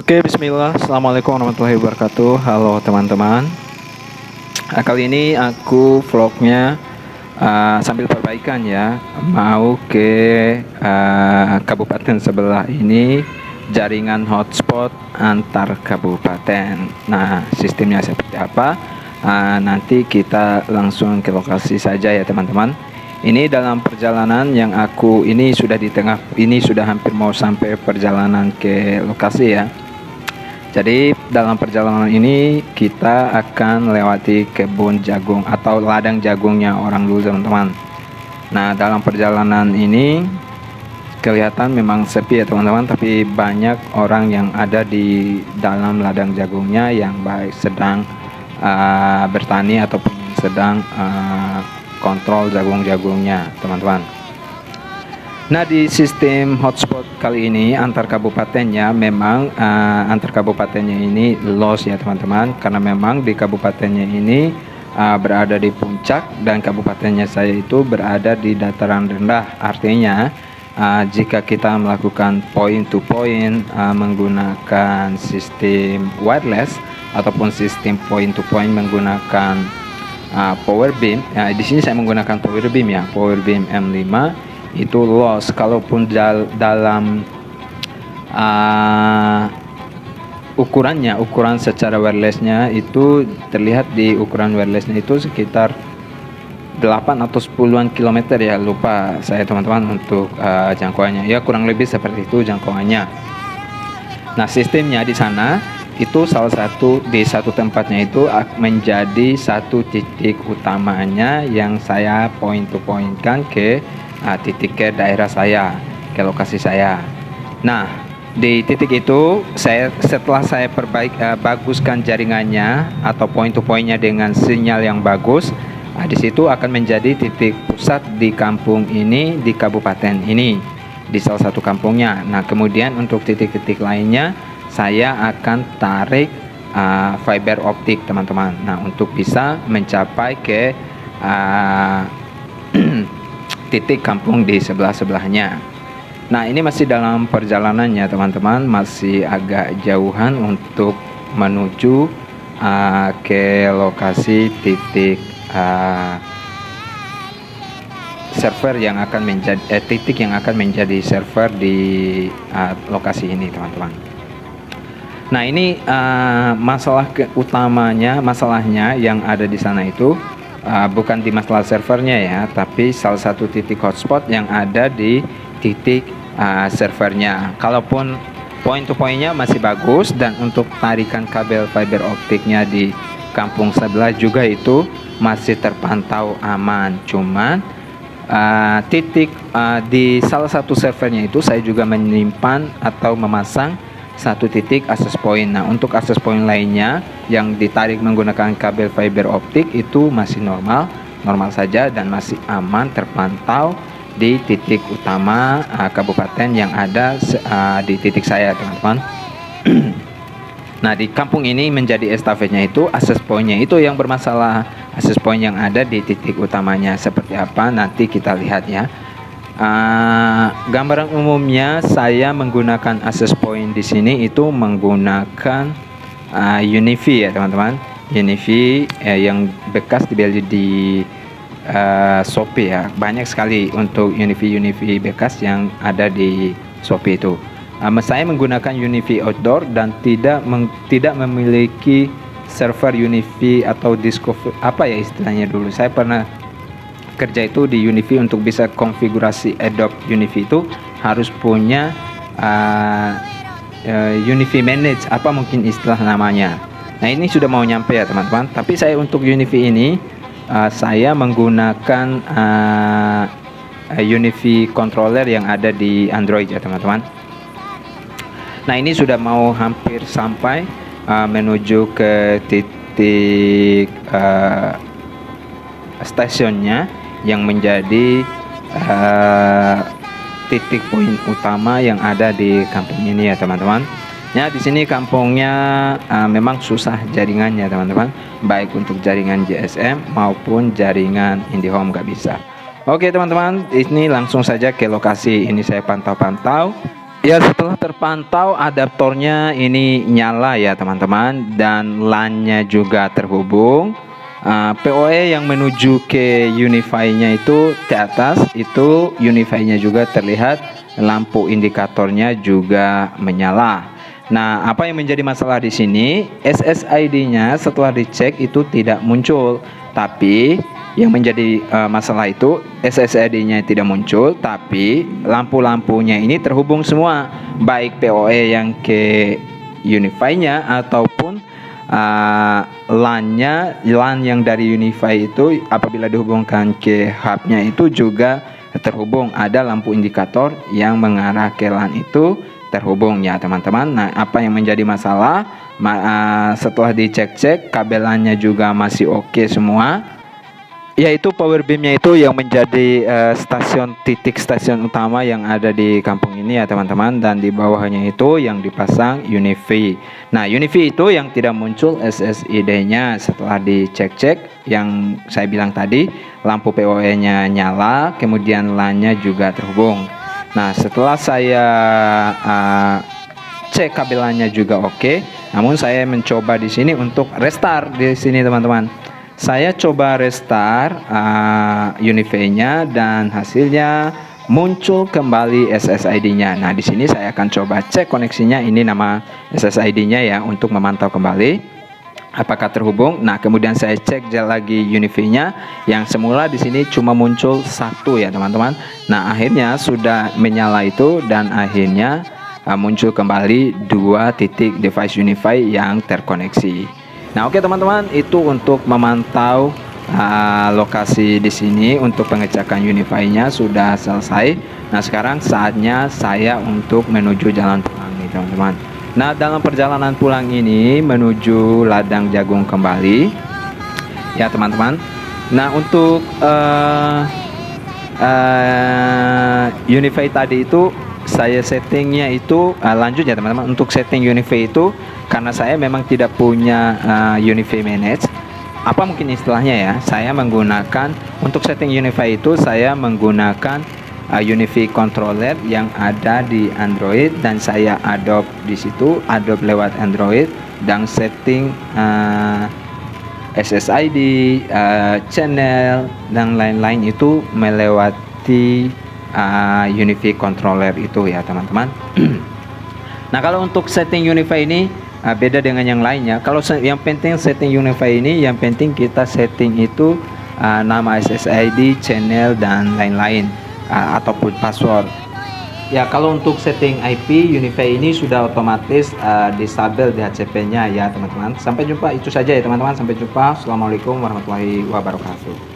Oke, bismillah. Assalamualaikum warahmatullahi wabarakatuh. Halo teman-teman. Kali ini aku vlognya sambil perbaikan ya. Mau ke kabupaten sebelah ini, jaringan hotspot antar kabupaten. Nah, sistemnya seperti apa? Nanti kita langsung ke lokasi saja ya teman-teman. Ini dalam perjalanan yang aku ini sudah di tengah, ini sudah hampir mau sampai perjalanan ke lokasi ya. Jadi dalam perjalanan ini kita akan lewati kebun jagung atau ladang jagungnya orang dulu teman-teman. Nah dalam perjalanan ini kelihatan memang sepi ya teman-teman, tapi banyak orang yang ada di dalam ladang jagungnya yang baik sedang bertani ataupun sedang kontrol jagung-jagungnya teman-teman. Nah di sistem hotspot kali ini antar kabupatennya memang antar kabupatennya ini lost ya teman-teman, karena memang di kabupatennya ini berada di puncak dan kabupatennya saya itu berada di dataran rendah. Artinya jika kita melakukan point to point menggunakan sistem wireless ataupun sistem point to point menggunakan power beam, di sini saya menggunakan power beam ya, power beam M5 itu loss. Kalaupun dalam ukuran secara wirelessnya itu terlihat di ukuran wirelessnya itu sekitar 8 atau 10-an kilometer ya, lupa saya teman-teman untuk jangkauannya ya, kurang lebih seperti itu jangkauannya. Nah sistemnya di sana itu salah satu di satu tempatnya itu menjadi satu titik utamanya yang saya point to pointkan ke titik ke daerah saya, ke lokasi saya. Nah di titik itu setelah saya baguskan jaringannya atau point to pointnya dengan sinyal yang bagus, di situ akan menjadi titik pusat di kampung ini, di kabupaten ini, di salah satu kampungnya. Nah kemudian untuk titik-titik lainnya saya akan tarik fiber optik teman-teman. Nah untuk bisa mencapai ke titik kampung di sebelah-sebelahnya. Nah ini masih dalam perjalanannya teman-teman, masih agak jauhan untuk menuju ke lokasi titik server yang akan menjadi titik yang akan menjadi server di lokasi ini teman-teman. Nah ini masalahnya yang ada di sana itu bukan di masalah servernya ya, tapi salah satu titik hotspot yang ada di titik servernya. Kalaupun point to pointnya masih bagus dan untuk tarikan kabel fiber optiknya di kampung sebelah juga itu masih terpantau aman. Cuman titik di salah satu servernya itu saya juga menyimpan atau memasang satu titik access point. Nah untuk access point lainnya yang ditarik menggunakan kabel fiber optik itu masih normal saja dan masih aman terpantau di titik utama kabupaten yang ada di titik saya teman-teman. Nah di kampung ini menjadi estafetnya itu access pointnya itu yang bermasalah. Access point yang ada di titik utamanya seperti apa nanti kita lihat ya. Gambaran umumnya saya menggunakan access point di sini itu menggunakan UniFi ya teman-teman. UniFi yang bekas dibeli di Shopee ya. Banyak sekali untuk UniFi bekas yang ada di Shopee itu. Saya menggunakan UniFi outdoor dan tidak memiliki server UniFi atau disco apa ya istilahnya dulu. Saya pernah kerja itu di UniFi. Untuk bisa konfigurasi Adobe UniFi itu harus punya UniFi Manage, apa mungkin istilah namanya. Nah ini sudah mau nyampe ya teman-teman, tapi saya untuk UniFi ini saya menggunakan UniFi controller yang ada di Android ya teman-teman. Nah ini sudah mau hampir sampai menuju ke titik stasiunnya yang menjadi titik poin utama yang ada di kampung ini ya teman-teman. Ya di sini kampungnya memang susah jaringannya teman-teman, baik untuk jaringan GSM maupun jaringan IndiHome nggak bisa. Oke teman-teman, ini langsung saja ke lokasi ini saya pantau-pantau. Ya, setelah terpantau adaptornya ini nyala ya teman-teman, dan LAN-nya juga terhubung. PoE yang menuju ke Unify-nya itu di atas, itu Unify-nya juga terlihat, lampu indikatornya juga menyala. Nah, apa yang menjadi masalah di sini, SSID-nya setelah dicek itu tidak muncul, tapi yang menjadi masalah itu SSID-nya tidak muncul, tapi lampu-lampunya ini terhubung semua, baik PoE yang ke Unify-nya ataupun LAN yang dari Unify itu apabila dihubungkan ke hubnya itu juga terhubung, ada lampu indikator yang mengarah ke LAN itu terhubung ya teman-teman. Nah, apa yang menjadi masalah setelah dicek-cek kabel LAN-nya juga masih oke semua, yaitu power beam-nya itu yang menjadi titik stasiun utama yang ada di kampung ini ya teman-teman, dan di bawahnya itu yang dipasang Unify. Nah, Unify itu yang tidak muncul SSID-nya setelah dicek-cek yang saya bilang tadi, lampu PoE-nya nyala, kemudian LAN-nya juga terhubung. Nah, setelah saya cek kabel LAN-nya juga oke, namun saya mencoba di sini untuk restart di sini teman-teman. Saya coba restart Unify-nya dan hasilnya muncul kembali SSID-nya. Nah, di sini saya akan coba cek koneksinya, ini nama SSID-nya ya, untuk memantau kembali apakah terhubung. Nah, kemudian saya cek lagi Unify-nya yang semula di sini cuma muncul satu ya teman-teman. Nah, akhirnya sudah menyala itu dan akhirnya muncul kembali 2 titik device Unify yang terkoneksi. Nah, oke teman-teman, itu untuk memantau lokasi di sini untuk pengecekan Unify-nya sudah selesai. Nah, sekarang saatnya saya untuk menuju jalan pulang nih teman-teman. Nah, dalam perjalanan pulang ini menuju ladang jagung kembali ya teman-teman. Nah, untuk Unify tadi itu saya settingnya itu lanjut ya teman-teman. Untuk setting Unify itu karena saya memang tidak punya Unify Manage, apa mungkin istilahnya ya, saya menggunakan untuk setting Unify itu saya menggunakan Unify controller yang ada di Android, dan saya adopt di situ, adopt lewat Android, dan setting SSID, channel dan lain-lain itu melewati Unify controller itu ya teman-teman. Nah, kalau untuk setting Unify ini beda dengan yang lainnya. Kalau yang penting setting Unify ini, yang penting kita setting itu nama SSID, channel dan lain-lain, ataupun password. Ya, kalau untuk setting IP Unify ini sudah otomatis disable di HCP-nya ya teman-teman. Sampai jumpa, itu saja ya teman-teman. Sampai jumpa. Assalamualaikum warahmatullahi wabarakatuh.